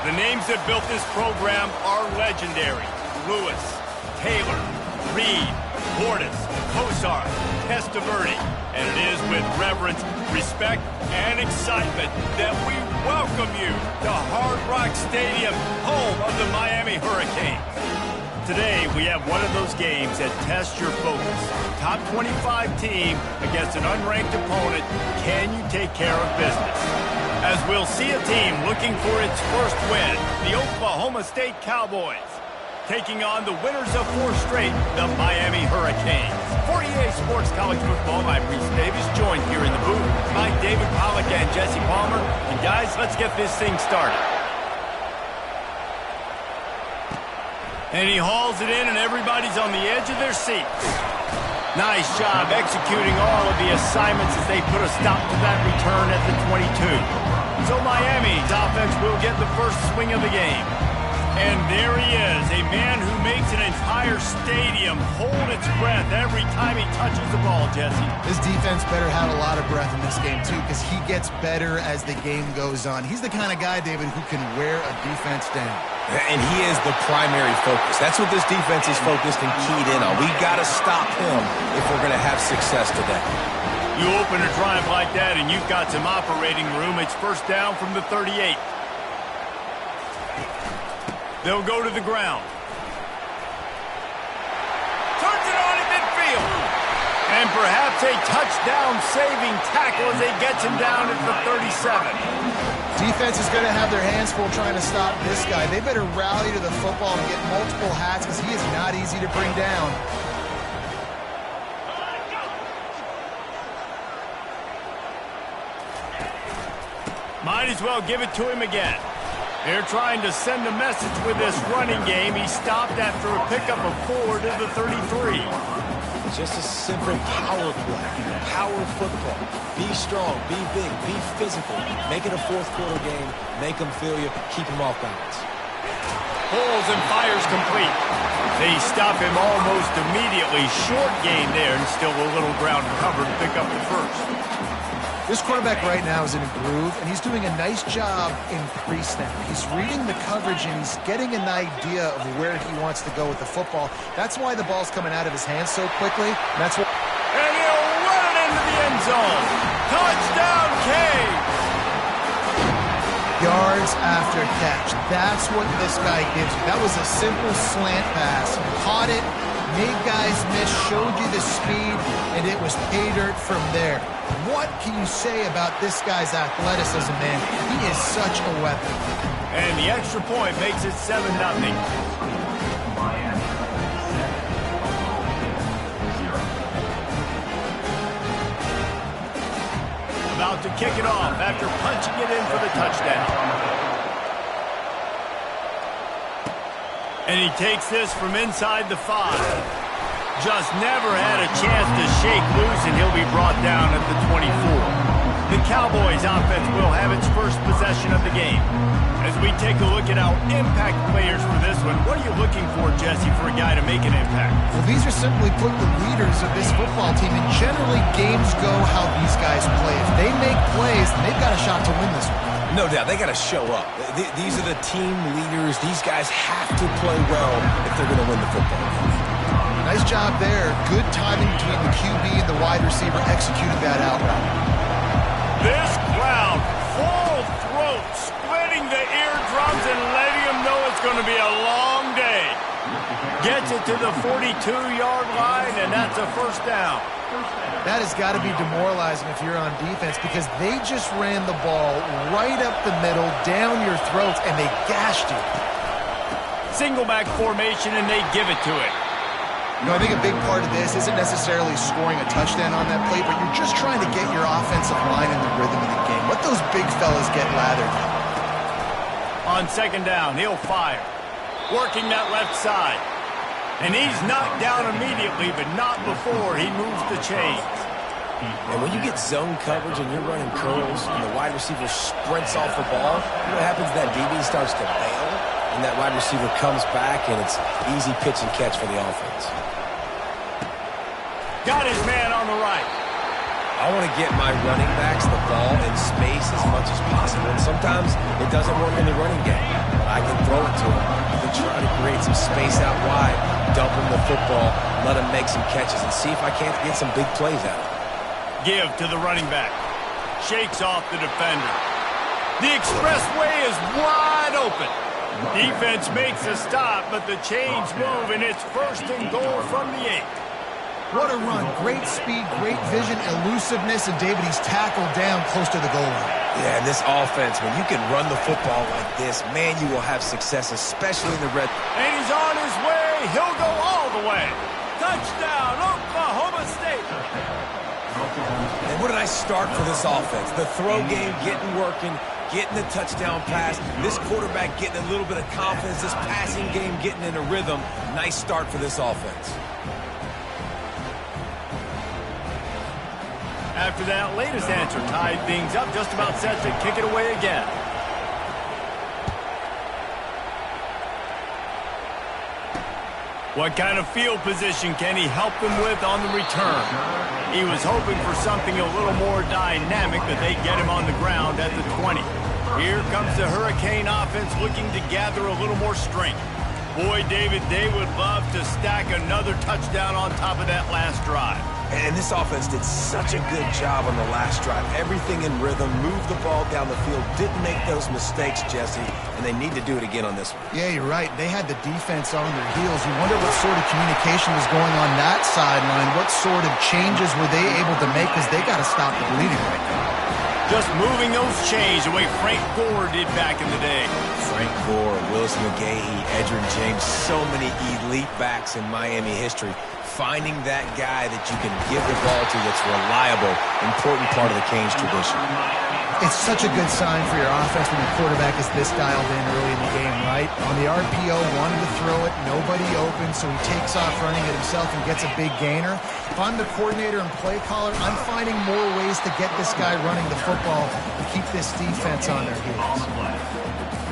The names that built this program are legendary. Lewis, Taylor, Reed, Portis, Kosar, Testaverde. And it is with reverence, respect, and excitement that we welcome you to Hard Rock Stadium, home of the Miami Hurricanes. Today, we have one of those games that tests your focus. Top 25 team against an unranked opponent. Can you take care of business? As we'll see a team looking for its first win, the Oklahoma State Cowboys, taking on the winners of 4 straight, the Miami Hurricanes. For EA Sports College Football, I'm Reese Davis, joined here in the booth by David Pollack and Jesse Palmer. And guys, let's get this thing started. And he hauls it in, and everybody's on the edge of their seats. Nice job executing all of the assignments as they put a stop to that return at the 22. So Miami's offense will get the first swing of the game. And there he is, a man who makes an entire stadium hold its breath every time he touches the ball, Jesse. This defense better have a lot of breath in this game, too, because he gets better as the game goes on. He's the kind of guy, David, who can wear a defense down. And he is the primary focus. That's what this defense is focused and keyed in on. We've got to stop him if we're going to have success today. You open a drive like that, and you've got some operating room. It's first down from the 38. They'll go to the ground. Turns it on in midfield. And perhaps a touchdown-saving tackle as they gets him down at the 37. Defense is going to have their hands full trying to stop this guy. They better rally to the football and get multiple hats because he is not easy to bring down. Might as well give it to him again. They're trying to send a message with this running game. He stopped after a pickup of 4 to the 33. Just a simple power play, power football. Be strong, be big, be physical. Make it a fourth quarter game. Make them feel you. Keep them off balance. Pulls and fires complete. They stop him almost immediately. Short gain there, and still a little ground covered to pick up the first. This quarterback right now is in a groove, and he's doing a nice job in pre-snap. He's reading the coverage, and he's getting an idea of where he wants to go with the football. That's why the ball's coming out of his hands so quickly. And he'll run it into the end zone. Touchdown, Canes! Yards after catch. That's what this guy gives you. That was a simple slant pass. Caught it, made guys miss, showed you the speed, and it was pay dirt from there. What can you say about this guy's athleticism, man? He is such a weapon. And the extra point makes it 7-0. About to kick it off after punching it in for the touchdown. And he takes this from inside the 5. Just never had a chance to shake loose, and he'll be brought down at the 24. The Cowboys offense will have its first possession of the game. As we take a look at our impact players for this one, what are you looking for, Jesse, for a guy to make an impact? Well, these are simply put the leaders of this football team, and generally games go how these guys play. If they make plays, then they've got a shot to win this one. No doubt, they got to show up. These are the team leaders. These guys have to play well if they're going to win the football game. Nice job there. Good timing between the QB and the wide receiver executing that out route. This crowd, full throat, splitting the eardrums and letting them know it's going to be a long day. Gets it to the 42-yard line, and that's a first down. That has got to be demoralizing if you're on defense because they just ran the ball right up the middle, down your throats, and they gashed you. Single back formation, and they give it to it. You know, I think a big part of this isn't necessarily scoring a touchdown on that play, but you're just trying to get your offensive line in the rhythm of the game. Let those big fellas get lathered. On second down, he'll fire. Working that left side. And he's knocked down immediately, but not before he moves the chains. And when you get zone coverage and you're running curls and the wide receiver sprints off the ball, you know what happens? That DB starts to bail, and that wide receiver comes back, and it's easy pitch and catch for the offense. Got his man on the right. I want to get my running backs the ball in space as much as possible. And sometimes it doesn't work in the running game. I can throw it to him. I can try to create some space out wide, dump him the football, let him make some catches, and see if I can't get some big plays out of it. Give to the running back. Shakes off the defender. The expressway is wide open. Defense makes a stop, but the chains move, and it's 1st and goal from the 8. What a run. Great speed, great vision, elusiveness, and David, he's tackled down close to the goal line. Yeah, and this offense, when you can run the football like this, man, you will have success, especially in the red. And he's on his way. He'll go all the way. Touchdown, Oklahoma State. And what did I start for this offense? The throw game getting working, getting the touchdown pass. This quarterback getting a little bit of confidence. This passing game getting in a rhythm. Nice start for this offense. After that latest answer tied things up, just about set to kick it away again. What kind of field position can he help them with on the return? He was hoping for something a little more dynamic, but they get him on the ground at the 20. Here comes the Hurricane offense looking to gather a little more strength. Boy, David, they would love to stack another touchdown on top of that last drive. And this offense did such a good job on the last drive. Everything in rhythm, moved the ball down the field, didn't make those mistakes, Jesse, and they need to do it again on this one. Yeah, you're right. They had the defense on their heels. You wonder what sort of communication was going on that sideline. What sort of changes were they able to make, because they got to stop the bleeding right now. Just moving those chains the way Frank Gore did back in the day. Frank Gore, Willis McGahee, Edgerrin James, so many elite backs in Miami history. Finding that guy that you can give the ball to that's reliable, important part of the Canes tradition. It's such a good sign for your offense when your quarterback is this dialed in early in the game, right? On the RPO, wanted to throw it, nobody open, so he takes off running it himself and gets a big gainer. If I'm the coordinator and play caller, I'm finding more ways to get this guy running the football to keep this defense on their heels.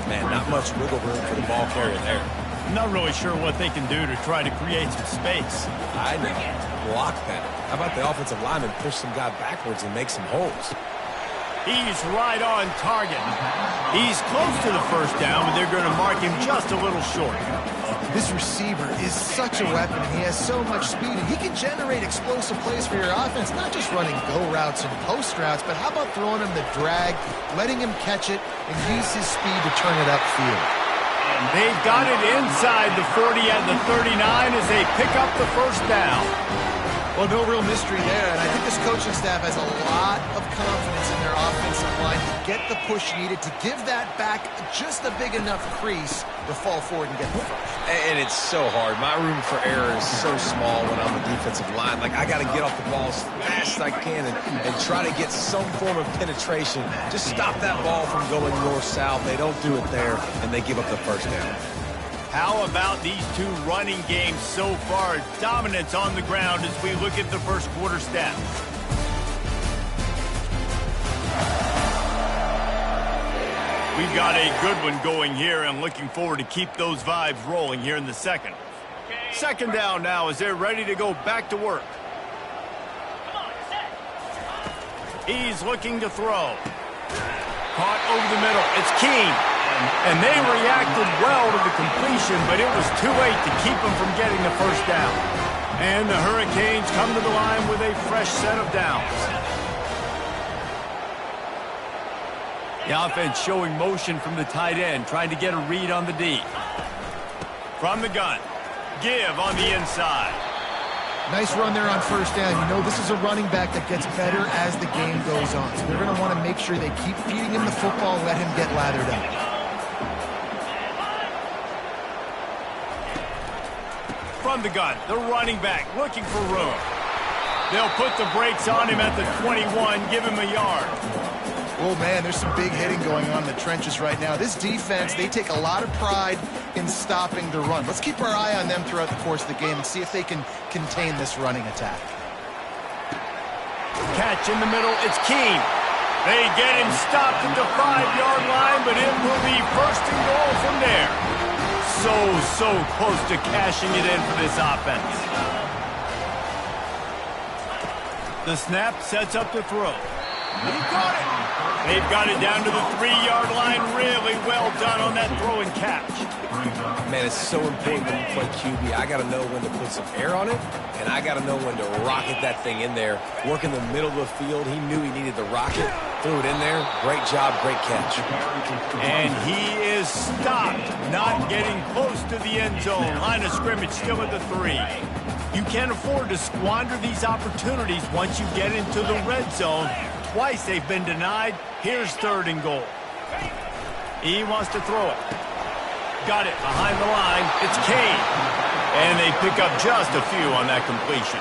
Man, not much wiggle room for the ball carrier there. I'm not really sure what they can do to try to create some space. I know. Block better. How about the offensive lineman push some guy backwards and make some holes? He's right on target. He's close to the first down, but they're going to mark him just a little short. This receiver is such a weapon, and he has so much speed, and he can generate explosive plays for your offense, not just running go routes and post routes, but how about throwing him the drag, letting him catch it, and use his speed to turn it upfield. They've got it inside the 40 at the 39 as they pick up the first down. Well, no real mystery there, and I think this coaching staff has a lot of confidence in their offensive line to get the push needed, to give that back just a big enough crease to fall forward and get the first. And it's so hard. My room for error is so small when I'm a defensive line. Like, I got to get off the ball as fast as I can and try to get some form of penetration. Just stop that ball from going north-south. They don't do it there, and they give up the first down. How about these two running games so far? Dominance on the ground as we look at the first quarter stats. We've got a good one going here, and looking forward to keep those vibes rolling here in the second. Second down now as they're ready to go back to work. He's looking to throw. Caught over the middle. It's Keene. And they reacted well to the completion, but it was too late to keep them from getting the first down. And the Hurricanes come to the line with a fresh set of downs. The offense showing motion from the tight end, trying to get a read on the D. From the gun, give on the inside. Nice run there on first down. You know, this is a running back that gets better as the game goes on. So they're going to want to make sure they keep feeding him the football, let him get lathered up. From the gun, the running back looking for room. They'll put the brakes on him at the 21, give him a yard. Oh, man, there's some big hitting going on in the trenches right now. This defense, they take a lot of pride in stopping the run. Let's keep our eye on them throughout the course of the game and see if they can contain this running attack. Catch in the middle, it's Keene. They get him stopped at the 5-yard line, but it will be first and goal from there. So close to cashing it in for this offense. The snap sets up the throw. He caught it. They've got it down to the 3-yard line. Really well done on that throw and catch. Man, it's so important when you play QB. I got to know when to put some air on it, and I got to know when to rocket that thing in there. Work in the middle of the field. He knew he needed the rocket. Threw it in there. Great job, great catch. And he is stopped, not getting close to the end zone. Line of scrimmage still at the 3. You can't afford to squander these opportunities once you get into the red zone. Twice they've been denied. Here's 3rd and goal. He wants to throw it. Got it behind the line. It's Kane. And they pick up just a few on that completion.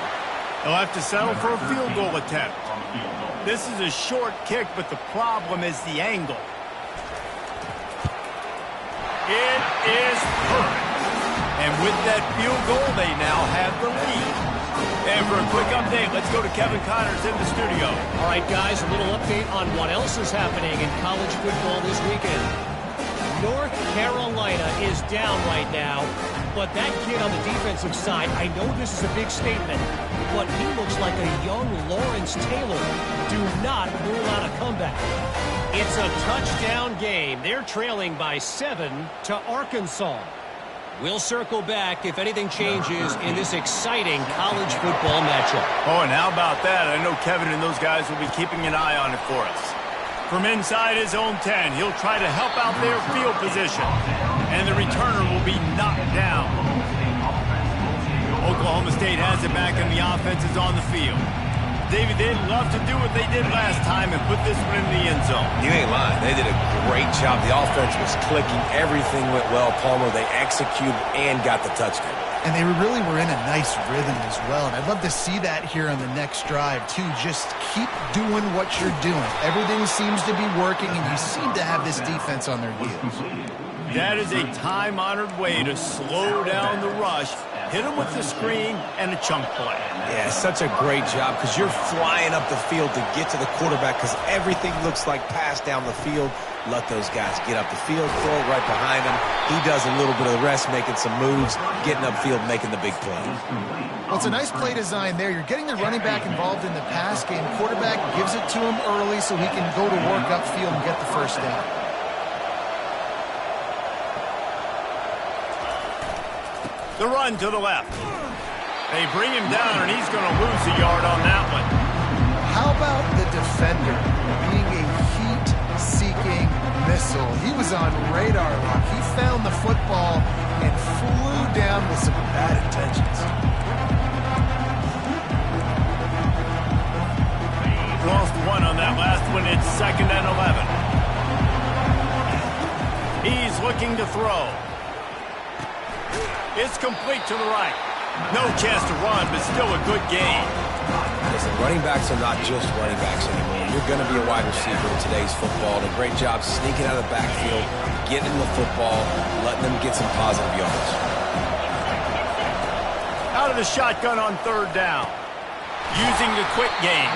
They'll have to settle for a field goal attempt. This is a short kick, but the problem is the angle. It is perfect. And with that field goal, they now have the lead. And for a quick update, let's go to Kevin Connors in the studio. All right, guys, a little update on what else is happening in college football this weekend. North Carolina is down right now, but that kid on the defensive side, I know this is a big statement, but he looks like a young Lawrence Taylor. Do not rule out a comeback. It's a touchdown game. They're trailing by 7 to Arkansas. We'll circle back if anything changes in this exciting college football matchup. Oh, and how about that? I know Kevin and those guys will be keeping an eye on it for us. From inside his own 10, he'll try to help out their field position. And the returner will be knocked down. Oklahoma State has it back and the offense is on the field. David, they'd love to do what they did last time and put this one in the end zone. You ain't lying. They did a great job. The offense was clicking. Everything went well, Palmer. They executed and got the touchdown. And they really were in a nice rhythm as well. And I'd love to see that here on the next drive, too. Just keep doing what you're doing. Everything seems to be working, and you seem to have this defense on their heels. That is a time-honored way to slow down the rush, hit them with the screen, and a chunk play. Yeah, such a great job because you're flying up the field to get to the quarterback because everything looks like pass down the field. Let those guys get up the field, throw it right behind him. He does a little bit of the rest, making some moves, getting upfield, making the big play. Well, it's a nice play design there. You're getting the running back involved in the pass game. Quarterback gives it to him early so he can go to work upfield and get the first down. The run to the left. They bring him down, and he's going to lose a yard on that one. How about the defender being a heat-seeking missile? He was on radar lock. He found the football and flew down with some bad intentions. Lost one on that last one. It's 2nd and 11. He's looking to throw. It's complete to the right. No chance to run, but still a good game. Listen, running backs are not just running backs anymore. You're going to be a wide receiver in today's football. A great job sneaking out of the backfield, getting the football, letting them get some positive yards. Out of the shotgun on 3rd down. Using the quick game.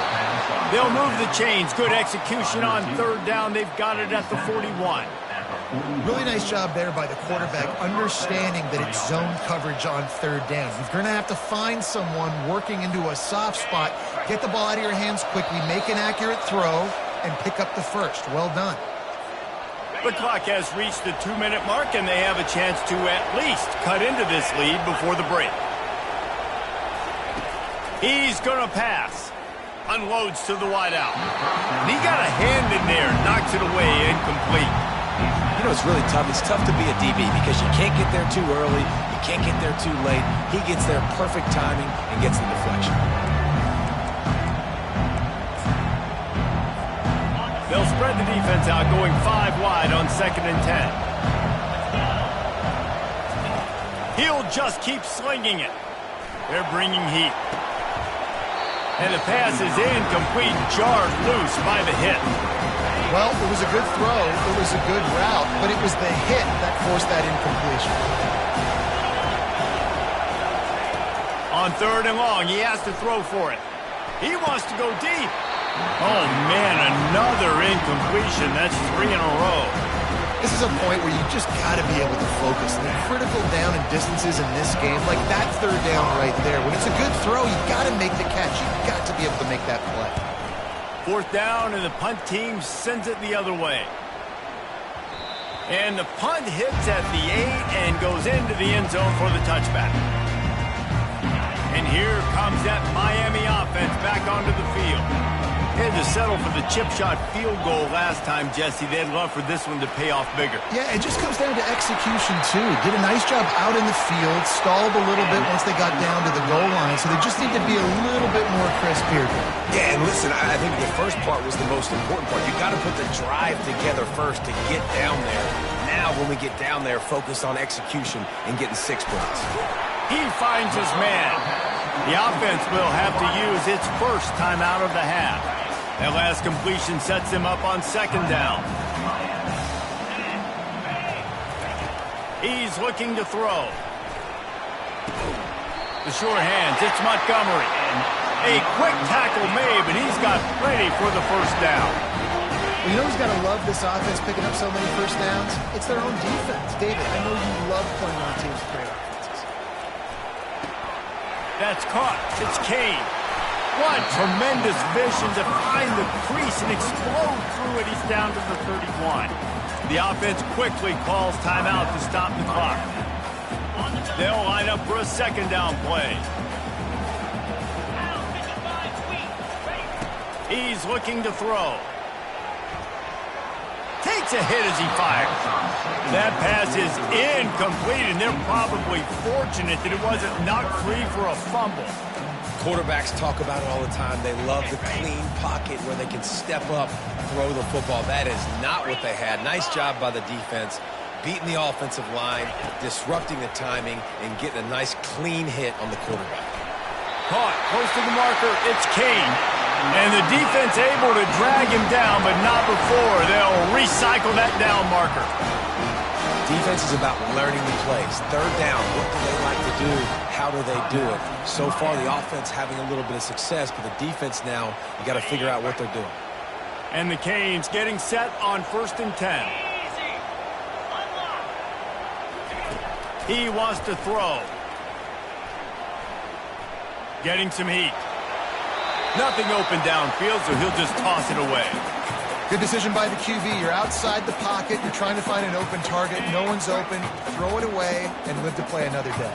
They'll move the chains. Good execution on 3rd down. They've got it at the 41. Really nice job there by the quarterback, understanding that it's zone coverage on 3rd down. You're going to have to find someone working into a soft spot, get the ball out of your hands quickly, make an accurate throw, and pick up the first. Well done. The clock has reached the 2-minute mark, and they have a chance to at least cut into this lead before the break. He's going to pass. Unloads to the wideout. And he got a hand in there, knocks it away, incomplete. You know, it's really tough. It's tough to be a DB because you can't get there too early. You can't get there too late. He gets there perfect timing and gets the deflection. They'll spread the defense out, going 5 wide on 2nd and 10. He'll just keep slinging it. They're bringing heat. And the pass is incomplete, jarred loose by the hit. Well, it was a good throw, it was a good route, but it was the hit that forced that incompletion. On 3rd and long, he has to throw for it. He wants to go deep. Oh, man, another incompletion. That's 3 in a row. This is a point where you just got to be able to focus. The critical down and distances in this game, like that 3rd down right there, when it's a good throw, you got to make the catch. You got to be able to make that play. 4th down, and the punt team sends it the other way. And the punt hits at the 8 and goes into the end zone for the touchback. And here comes that Miami offense back onto the field. They had to settle for the chip shot field goal last time, Jesse. They'd love for this one to pay off bigger. Yeah, it just comes down to execution, too. Did a nice job out in the field, stalled a little bit once they got down to the goal line, so they just need to be a little bit more crisp here. Yeah, and listen, I think the first part was the most important part. You got to put the drive together first to get down there. Now, when we get down there, focus on execution and getting 6 points. He finds his man. The offense will have to use its first timeout of the half. That last completion sets him up on 2nd down. He's looking to throw. The sure hands, it's Montgomery. A quick tackle made, but he's got plenty for the 1st down. Well, you know who's got to love this offense picking up so many 1st downs? It's their own defense. David, I know you love playing on teams with great offenses. That's caught. It's Kane. What tremendous vision to find the crease and explode through it. He's down to the 31. The offense quickly calls timeout to stop the clock. They'll line up for a 2nd down play. He's looking to throw. Takes a hit as he fires. That pass is incomplete, and they're probably fortunate that it wasn't knocked free for a fumble. Quarterbacks talk about it all the time. They love the clean pocket where they can step up, throw the football. That is not what they had. Nice job by the defense, beating the offensive line, disrupting the timing, and getting a nice clean hit on the quarterback. Caught close to the marker. It's Kane. And the defense able to drag him down, but not before. They'll recycle that down marker. Defense is about learning the plays. 3rd down, what do they like to do? How do they do it? So far, the offense having a little bit of success, but the defense now, you got to figure out what they're doing. And the Canes getting set on 1st and 10. He wants to throw. Getting some heat. Nothing open downfield, so he'll just toss it away. Good decision by the QB. You're outside the pocket. You're trying to find an open target. No one's open. Throw it away and live to play another day.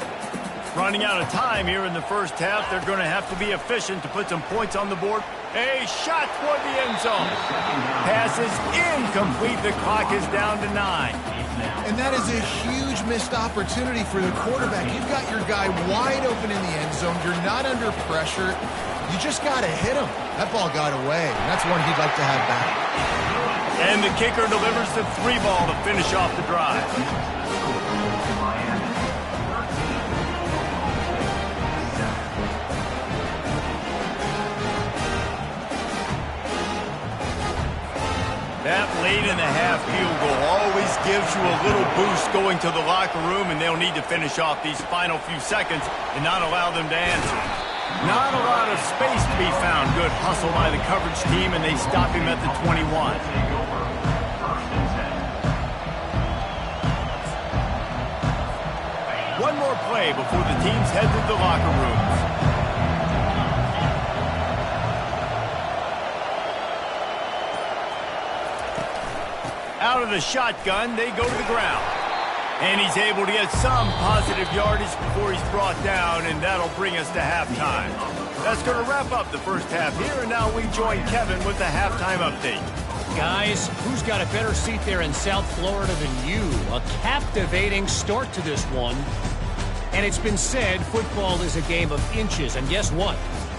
Running out of time here in the 1st half. They're going to have to be efficient to put some points on the board. A shot toward the end zone. Pass is incomplete. The clock is down to 9. And that is a huge missed opportunity for the quarterback. You've got your guy wide open in the end zone. You're not under pressure. You just got to hit him. That ball got away. That's one he'd like to have back. And the kicker delivers the 3 ball to finish off the drive. That late in the half field goal always gives you a little boost going to the locker room, and they'll need to finish off these final few seconds and not allow them to answer. Not a lot of space to be found. Good hustle by the coverage team, and they stop him at the 21. One more play before the teams head to the locker rooms. Out of the shotgun, they go to the ground. And he's able to get some positive yardage before he's brought down, and that'll bring us to halftime. That's going to wrap up the 1st half here, and now we join Kevin with the halftime update. Guys, who's got a better seat there in South Florida than you? A captivating start to this one. And it's been said football is a game of inches, and guess what?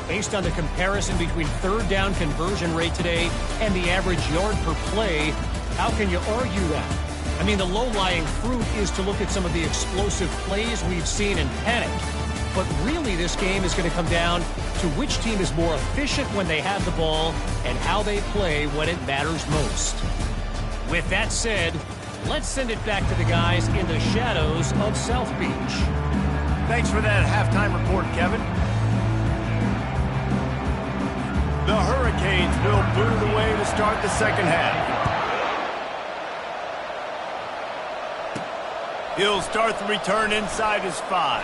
Based on the comparison between 3rd down conversion rate today and the average yard per play, how can you argue that? I mean, the low-lying fruit is to look at some of the explosive plays we've seen and panic. But really, this game is going to come down to which team is more efficient when they have the ball and how they play when it matters most. With that said, let's send it back to the guys in the shadows of South Beach. Thanks for that halftime report, Kevin. The Hurricanes will boot it away to start the 2nd half. He'll start the return inside his 5.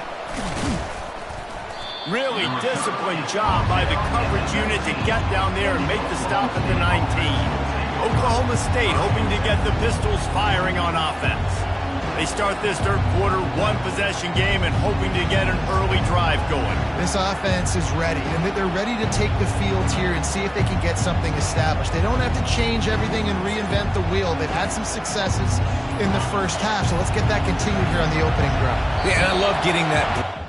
Really disciplined job by the coverage unit to get down there and make the stop at the 19. Oklahoma State hoping to get the Pistols firing on offense. They start this third quarter one-possession game and hoping to get an early drive going. This offense is ready, and they're ready to take the field here and see if they can get something established. They don't have to change everything and reinvent the wheel. They've had some successes in the first half, so let's get that continued here on the opening drive. Yeah, and I love getting that.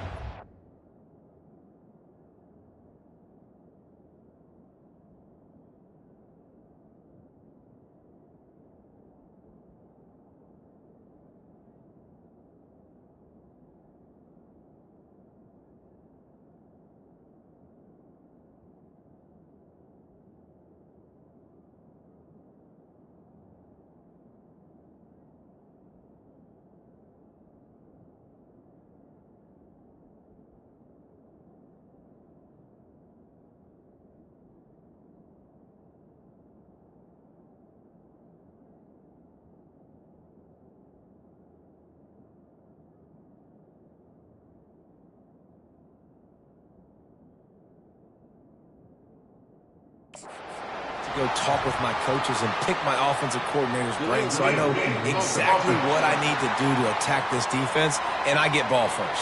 Go talk with my coaches and pick my offensive coordinator's brain so I know exactly what I need to do to attack this defense, and I get ball first.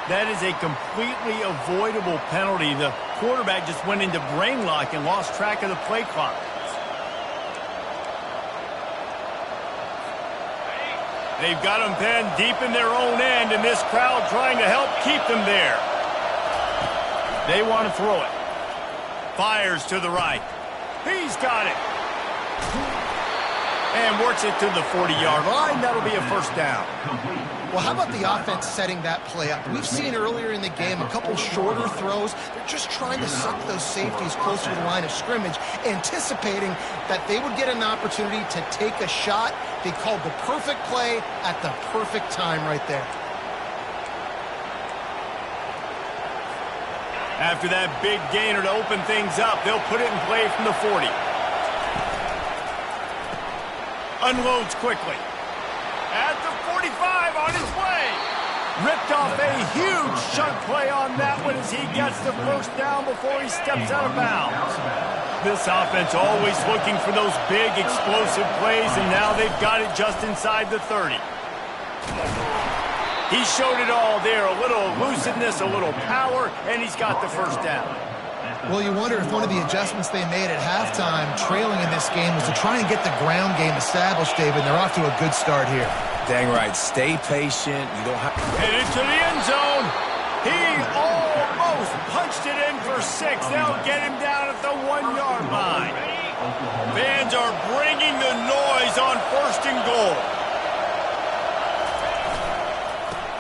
That is a completely avoidable penalty. The quarterback just went into brain lock and lost track of the play clock. They've got them pinned deep in their own end, and this crowd trying to help keep them there. They want to throw it. Fires to the right. He's got it. And works it to the 40-yard line. That'll be a first down. Well, how about the offense setting that play up? We've seen earlier in the game a couple shorter throws. They're just trying to suck those safeties closer to the line of scrimmage, anticipating that they would get an opportunity to take a shot. They called the perfect play at the perfect time right there. After that big gainer to open things up, they'll put it in play from the 40. Unloads quickly. At the 45 on his way. Ripped off a huge chunk play on that one as he gets the first down before he steps out of bounds. This offense always looking for those big explosive plays, and now they've got it just inside the 30. He showed it all there, a little elusiveness, a little power, and he's got the first down. Well, you wonder if one of the adjustments they made at halftime, trailing in this game, was to try and get the ground game established, David. They're off to a good start here. Dang right. Stay patient. You don't have... Headed to the end zone. He almost punched it in for 6. They'll get him down at the 1-yard line. Fans are bringing the noise on first and goal.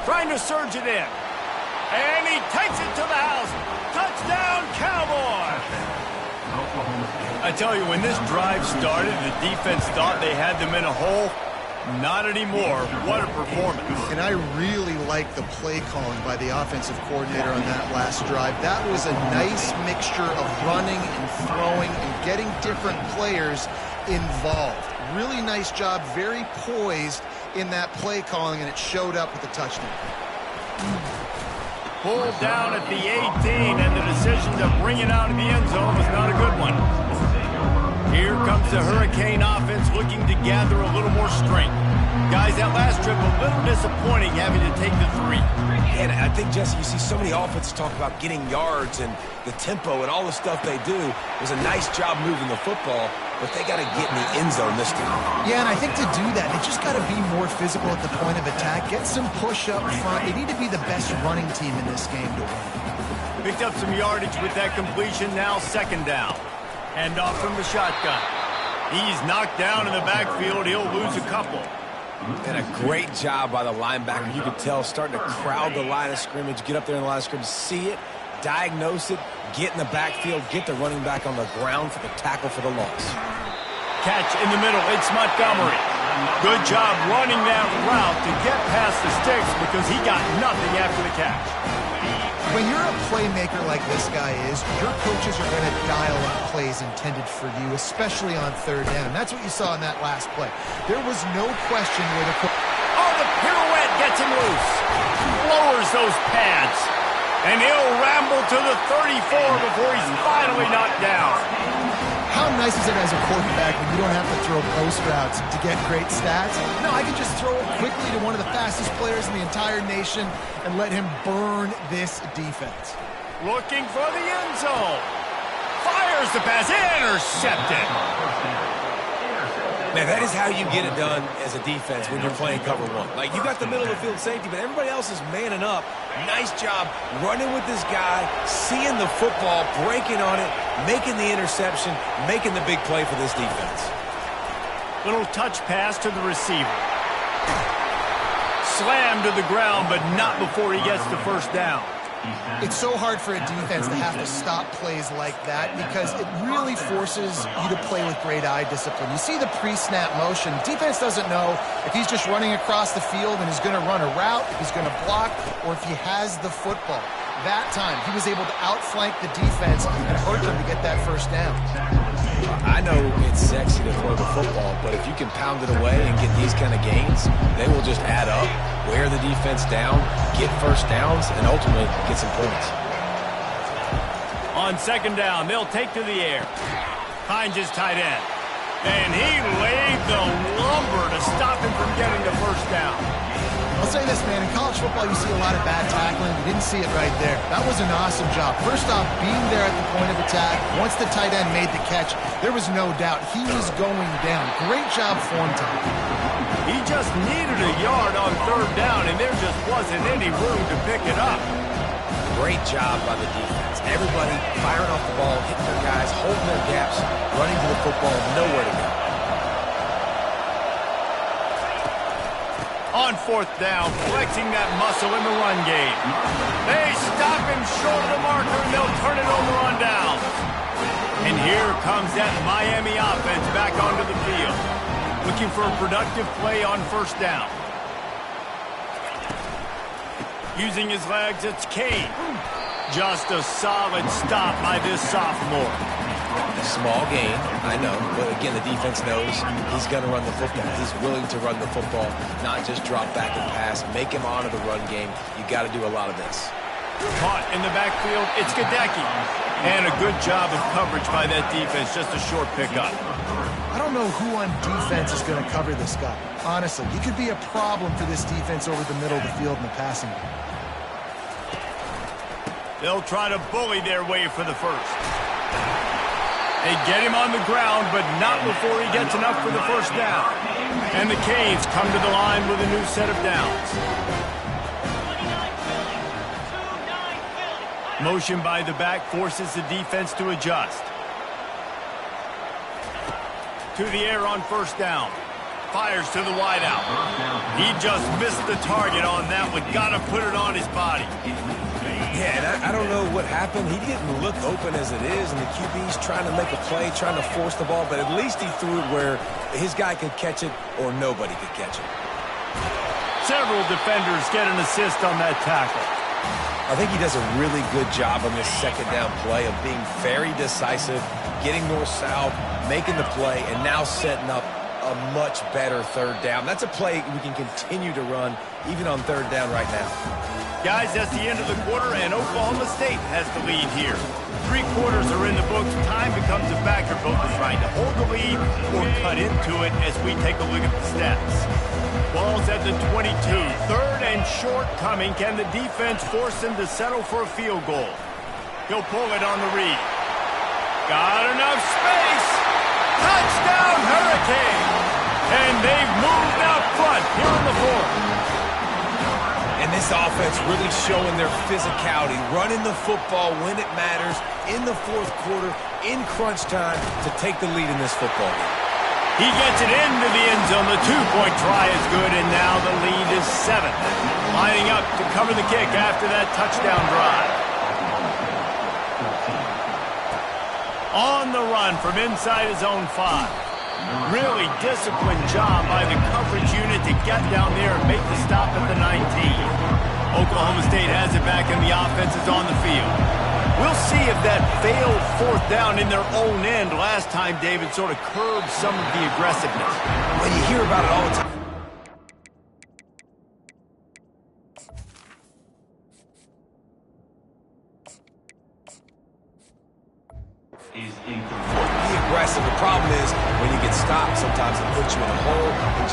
Trying to surge it in. And he takes it to the house. Touchdown, Cowboys! I tell you, when this drive started, the defense thought they had them in a hole. Not anymore. What a performance. And I really like the play calling by the offensive coordinator on that last drive. That was a nice mixture of running and throwing and getting different players involved. Really nice job, very poised in that play calling, and it showed up with a touchdown. Pulled down at the 18, and the decision to bring it out of the end zone was not a good one. Here comes the Hurricane offense looking to gather a little more strength. Guys, that last trip a little disappointing having to take the 3. And I think, Jesse, you see so many offenses talk about getting yards and the tempo and all the stuff they do. It was a nice job moving the football, but they got to get in the end zone this time. Yeah, and I think to do that, they just got to be more physical at the point of attack, get some push up front. They need to be the best running team in this game to win. Picked up some yardage with that completion, now second down. Hand off from the shotgun. He's knocked down in the backfield. He'll lose a couple. And a great job by the linebacker. You could tell, starting to crowd the line of scrimmage, get up there in the line of scrimmage, see it, diagnose it, get in the backfield, get the running back on the ground for the tackle for the loss. Catch in the middle. It's Montgomery. Good job running that route to get past the sticks because he got nothing after the catch. When you're a playmaker like this guy is, your coaches are going to dial up plays intended for you, especially on third down. That's what you saw in that last play. There was no question where the... Oh, the pirouette gets him loose. Lowers those pads. And he'll ramble to the 34 before he's finally knocked down. How nice is it as a quarterback when you don't have to throw post routes to get great stats? No, I can just throw it quickly to one of the fastest players in the entire nation and let him burn this defense. Looking for the end zone. Fires the pass. Intercepted. Man, that is how you get it done as a defense when you're playing cover one. Like, you got the middle of the field safety, but everybody else is manning up. Nice job running with this guy, seeing the football, breaking on it, making the interception, making the big play for this defense. Little touch pass to the receiver. Slammed to the ground, but not before he gets the first down. It's so hard for a defense to have to stop plays like that because it really forces you to play with great eye discipline. You see the pre-snap motion. Defense doesn't know if he's just running across the field and is going to run a route, if he's going to block, or if he has the football. That time, he was able to outflank the defense and hurt them to get that first down. I know it's sexy to throw the football, but if you can pound it away and get these kind of gains, they will just add up, wear the defense down, get first downs, and ultimately get some points. On second down, they'll take to the air. Hines is tight end. And he laid the lumber to stop him from getting the first down. I'll say this, man. In college football, you see a lot of bad tackling. You didn't see it right there. That was an awesome job. First off, being there at the point of attack. Once the tight end made the catch, there was no doubt he was going down. Great job form time. He just needed a yard on third down, and there just wasn't any room to pick it up. Great job by the defense. Everybody firing off the ball, hitting their guys, holding their gaps, running to the football, nowhere to go. On fourth down, flexing that muscle in the run game. They stop him short of the marker, and they'll turn it over on down. And here comes that Miami offense back onto the field. Looking for a productive play on first down. Using his legs, it's Kane. Just a solid stop by this sophomore. Small gain, I know, but again, the defense knows he's going to run the football. He's willing to run the football, not just drop back and pass, make him honor the run game. You got to do a lot of this. Caught in the backfield, it's Gadecki. And a good job of coverage by that defense, just a short pickup. I don't know who on defense is going to cover this guy. Honestly, he could be a problem for this defense over the middle of the field in the passing game. They'll try to bully their way for the first. They get him on the ground, but not before he gets enough for the first down. And the Canes come to the line with a new set of downs. Motion by the back forces the defense to adjust. To the air on first down. Fires to the wideout. He just missed the target on that one. Got to put it on his body. Yeah, and I don't know what happened. He didn't look open as it is, and the QB's trying to make a play, trying to force the ball, but at least he threw it where his guy could catch it or nobody could catch it. Several defenders get an assist on that tackle. I think he does a really good job on this second down play of being very decisive, getting north-south, making the play, and now setting up a much better third down. That's a play we can continue to run even on third down right now. Guys, that's the end of the quarter, and Oklahoma State has the lead here. 3 quarters are in the books. Time becomes a factor, both are trying to hold the lead or cut into it as we take a look at the stats. Ball's at the 22. Third and short coming. Can the defense force him to settle for a field goal? He'll pull it on the read. Got enough space. Touchdown, Hurricane. And they've moved out front here in the fourth. And this offense really showing their physicality, running the football when it matters, in the fourth quarter, in crunch time, to take the lead in this football game. He gets it into the end zone. The 2-point try is good, and now the lead is 7. Lining up to cover the kick after that touchdown drive. On the run from inside his own 5. Really disciplined job by the coverage unit to get down there and make the stop at the 19. Oklahoma State has it back, and the offense is on the field. We'll see if that failed fourth down in their own end last time, David, sort of curbed some of the aggressiveness. Well, you hear about it all the time.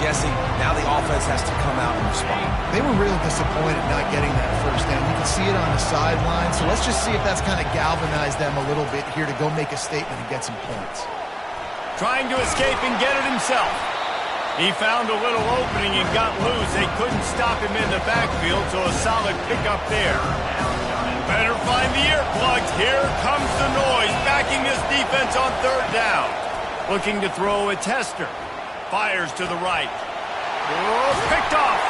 Jesse, now the offense has to come out and respond. They were real disappointed not getting that first down. You can see it on the sideline, so let's just see if that's kind of galvanized them a little bit here to go make a statement and get some points. Trying to escape and get it himself. He found a little opening and got loose. They couldn't stop him in the backfield, so a solid pickup there. Better find the earplugs. Here comes the noise, backing this defense on third down. Looking to throw a tester. Fires to the right. Oh, picked off.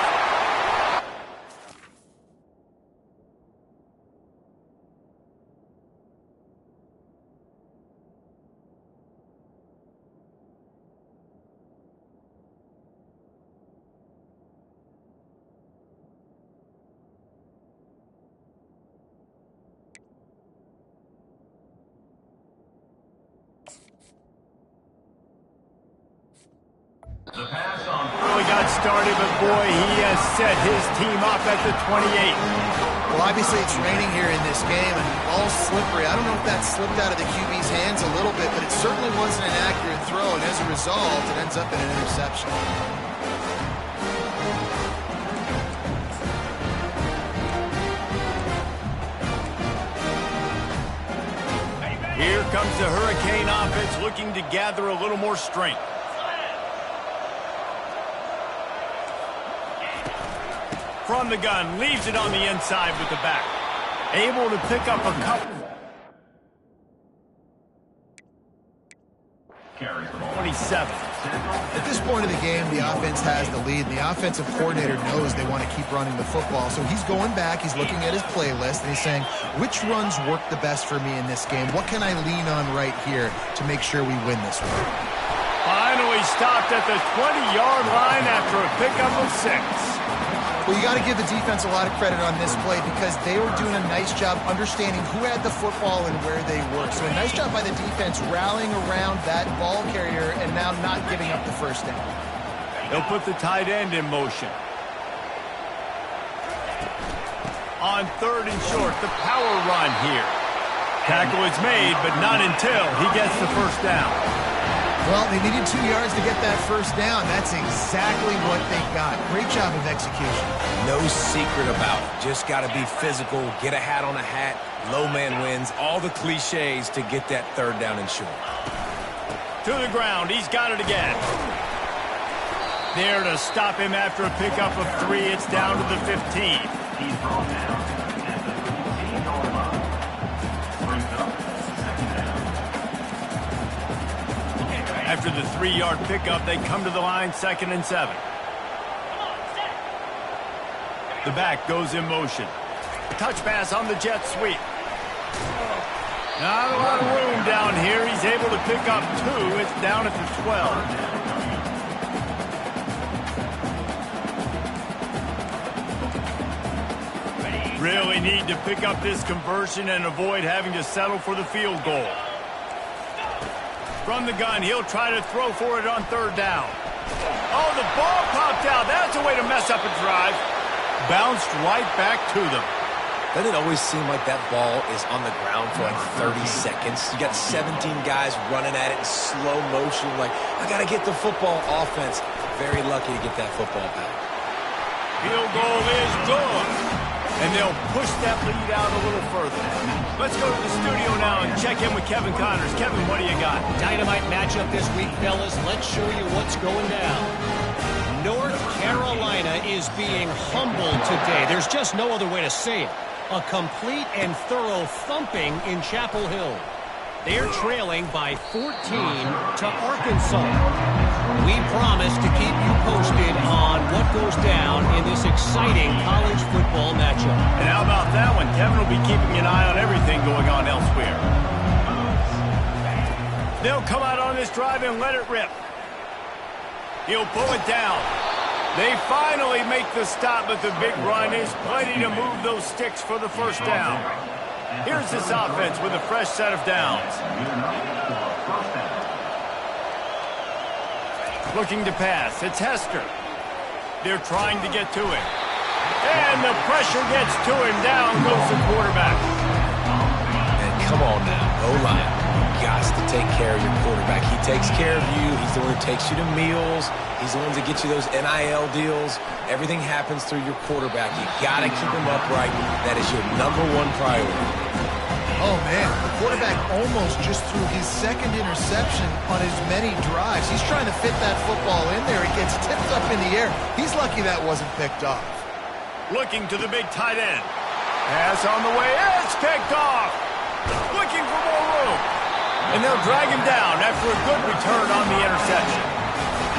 Really got started, but boy, he has set his team up at the 28. Well, obviously it's raining here in this game, and all slippery. I don't know if that slipped out of the QB's hands a little bit, but it certainly wasn't an accurate throw, and as a result, it ends up in an interception. Here comes the Hurricane offense looking to gather a little more strength. From the gun, leaves it on the inside with the back. Able to pick up a couple. 27. At this point of the game, the offense has the lead. The offensive coordinator knows they want to keep running the football. So he's going back, he's looking at his playlist, and he's saying, which runs work the best for me in this game? What can I lean on right here to make sure we win this one? Finally stopped at the 20-yard line after a pickup of 6. Well, you got to give the defense a lot of credit on this play because they were doing a nice job understanding who had the football and where they were. So a nice job by the defense rallying around that ball carrier and now not giving up the first down. They'll put the tight end in motion. On third and short, the power run here. Tackle is made, but not until he gets the first down. Well, they needed 2 yards to get that first down. That's exactly what they got. Great job of execution. No secret about it. Just got to be physical, get a hat on a hat, low man wins, all the cliches to get that third down and short. To the ground, he's got it again. There to stop him after a pickup of 3, it's down to the 15. He's brought down at the 15-yard line. Brings up second down. After the 3-yard pickup, they come to the line, 2nd and 7. The back goes in motion. Touch pass on the jet sweep. Not a lot of room down here. He's able to pick up 2. It's down at the 12. Really need to pick up this conversion and avoid having to settle for the field goal. From the gun, he'll try to throw for it on third down. Oh, the ball popped out. That's a way to mess up a drive. Bounced right back to them. Doesn't it always seem like that ball is on the ground for like 30 seconds? You got 17 guys running at it in slow motion. Like, I got to get the football. Offense, very lucky to get that football back. Field goal is good. And they'll push that lead out a little further. Let's go to the studio now and check in with Kevin Connors. Kevin, what do you got? Dynamite matchup this week, fellas. Let's show you what's going down. North Carolina is being humbled today. There's just no other way to say it. A complete and thorough thumping in Chapel Hill. They're trailing by 14 to Arkansas. We promise to keep you posted on what goes down in this exciting college football matchup. And how about that one? Kevin will be keeping an eye on everything going on elsewhere. They'll come out on this drive and let it rip. He'll pull it down. They finally make the stop, but the big run is plenty to move those sticks for the first down. Here's this offense with a fresh set of downs. Looking to pass. It's Hester. They're trying to get to him. And the pressure gets to him. Down goes the quarterback. And come on now, O-line. You got has to take care of your quarterback. He takes care of you. He's the one who takes you to meals. He's the one that gets you those NIL deals. Everything happens through your quarterback. You got to keep him upright. That is your #1 priority. Oh, man, the quarterback almost just threw his second interception on as many drives. He's trying to fit that football in there. It gets tipped up in the air. He's lucky that wasn't picked off. Looking to the big tight end. Pass on the way. It's picked off. Looking for more room. And they'll drag him down after a good return on the interception.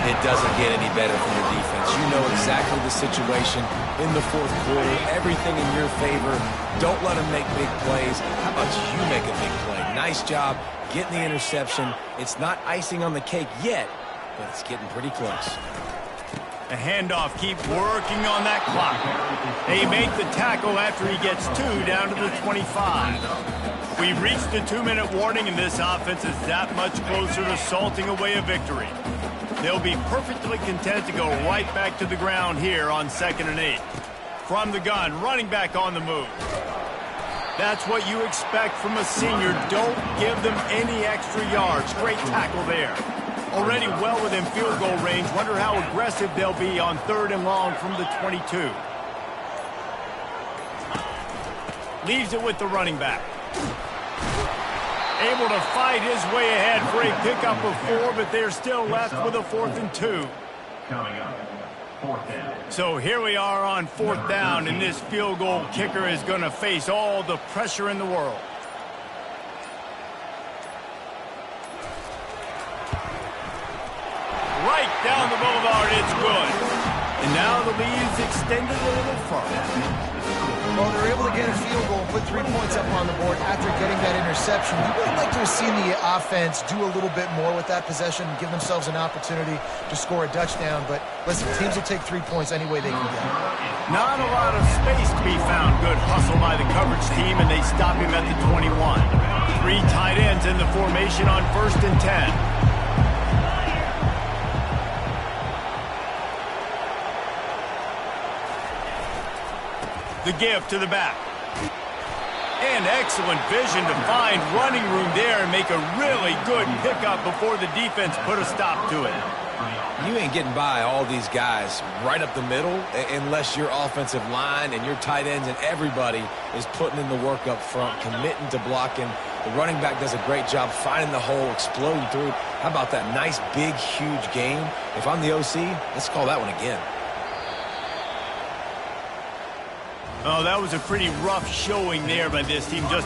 It doesn't get any better from your defense. You know exactly the situation in the fourth quarter. Everything in your favor. Don't let him make big plays. How about you make a big play? Nice job getting the interception. It's not icing on the cake yet, but it's getting pretty close. The handoff, keep working on that clock. They make the tackle after he gets 2 down to the 25. We've reached the 2-minute warning, and this offense is that much closer to salting away a victory. They'll be perfectly content to go right back to the ground here on 2nd and 8. From the gun, running back on the move. That's what you expect from a senior. Don't give them any extra yards. Great tackle there. Already well within field goal range. Wonder how aggressive they'll be on 3rd and long from the 22. Leaves it with the running back. Able to fight his way ahead for a pickup of 4, but they're still left with a 4th and 2. So here we are on 4th down, and this field goal kicker is going to face all the pressure in the world. Right down the boulevard, it's good. And now the lead's extended a little further. Well, they're able to get a field goal and put 3 points up on the board after getting that interception. You would like to have seen the offense do a little bit more with that possession and give themselves an opportunity to score a touchdown. But listen, teams will take 3 points any way they can get it. Not a lot of space to be found. Good hustle by the coverage team, and they stop him at the 21. 3 tight ends in the formation on 1st and 10. The give to the back. And excellent vision to find running room there and make a really good pickup before the defense put a stop to it. You ain't getting by all these guys right up the middle unless your offensive line and your tight ends and everybody is putting in the work up front, committing to blocking. The running back does a great job finding the hole, exploding through. How about that nice, big, huge game? If I'm the OC, let's call that one again. Oh, that was a pretty rough showing there by this team. Just